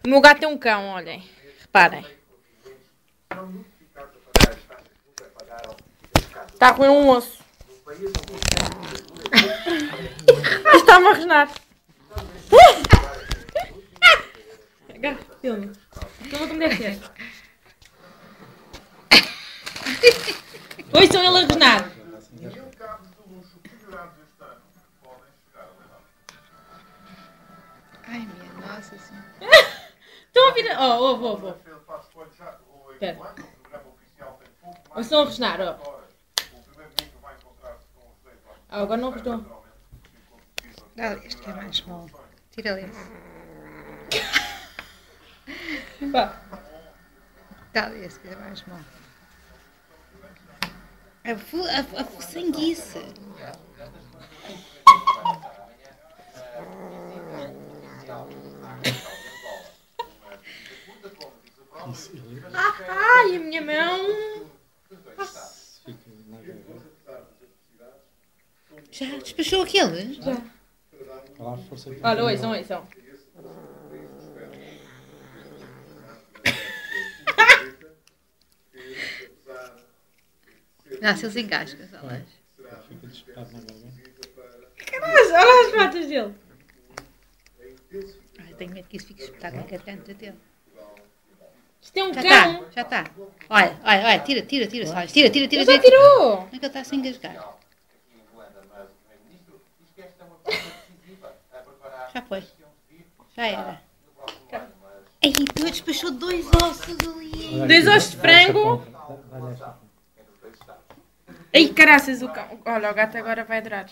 O meu gato é um cão, olhem. Reparem. Está a comer um osso. Está-me a resnar. Filma. Filma como deve ser. Ouçam ele a resnar. Ai, minha nossa senhora. Estão a ouvir? Oh, ouve. Espera. Ouçam a resnar, ó. Agora não resnou. Dá-lhe este que é mais mole. Tira-lhe esse. Dá-lhe esse que é mais mole. A sanguice. Ai, a minha mão. Já despachou aquele? Já. Olha, ouçam. Não, se eles engasgam, olha. Olha as patas dele. Ai, tenho medo que isso fique espetado na garganta dele. Isto é um Já cão. está, já está. Olha, tira, Soares. Tira. Ele já tirou. Como é que ele está a se engasgar? Já foi. Já era. Ei, tu despachou 2 ossos ali. 2 ossos de frango. Ai, caraças, o cão. Olha, o gato agora vai adorar.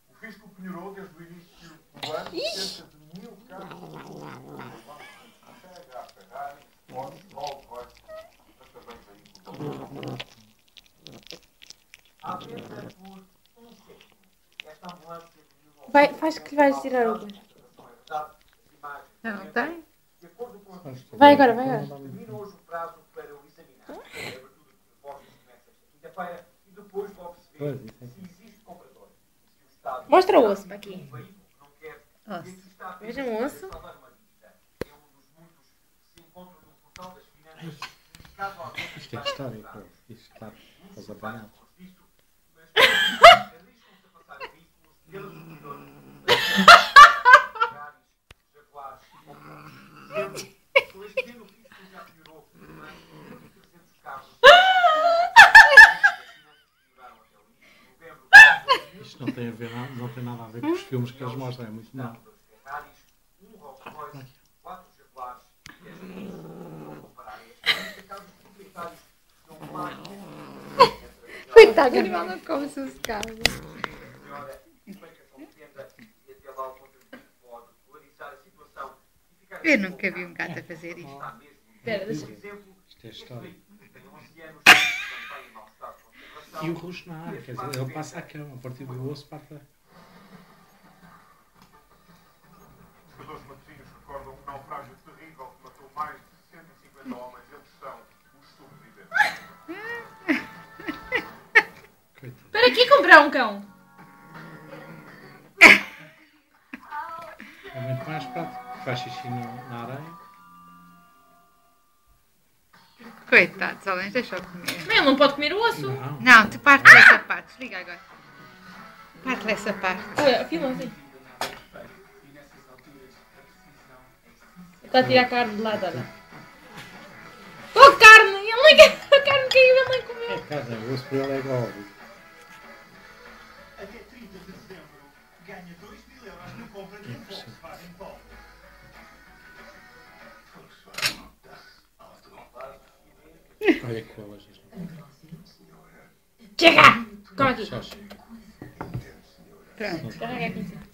O fisco penhorou desde o início do ano cerca de 1000 casos Vai, faz que lhe vais tirar o coisa. Já não tem? Vai agora. termina hoje o prazo para o examinar. A abertura de postos começa esta quinta-feira e depois vão perceber se existe comprador. Se o Estado Mostra o osso para aqui. não quer Osso. Vejam o osso. salvar uma dívida. É um dos muitos que se encontram no portal das finanças. Caso alguém Isto é histórico. Isto está aos apanhados. arriscam-se a passar veículos pelos corredores jaguares ou cães. Com este ano o fisco já piorou mais de 300 casos. Isto não tem, não tem nada a ver com os filmes que eles mostram. É muito mau. Um Rolls Royce, 4 jaguares e 10 cães. Vão comparar estes casos proprietários não pagam. Coitado, o animal não come sossegado. Senhora, explicação de venda e até lá o contribuinte pode regularizar a situação e ficar Eu nunca vi um gato a fazer isto. está mesmo. Espera, deixa. Por exemplo, Isto é histórico. tem 11 anos, também em mau estado de conservação. E o rosnar, quer dizer, ele passa a cama, a partir do osso parte. Pescadores matosinhos recordam um naufrágio terrível que matou mais de 150 homens. Eles são os sobreviventes. Coitado. Para que comprar um cão? É muito mais prático. Faz xixi na areia. Coitado, só nem deixou comer. Mas ele não pode comer o osso. Não. Não, tu parte-lhe essa parte. Desliga agora. Parte-lhe essa parte. Olha, filma assim. Está a tirar a carne de lado, olha. Oh, carne! Ele nem quer. A carne caiu, ele nem comeu. É carne, o osso para ele é igual ao bicho. Até 30 de dezembro, ganha 2.000 euros na compra de um Volkswagen Polo. Olha que bolas. Chega! Come aqui. Só chega. Pronto. Carrega aqui em cima.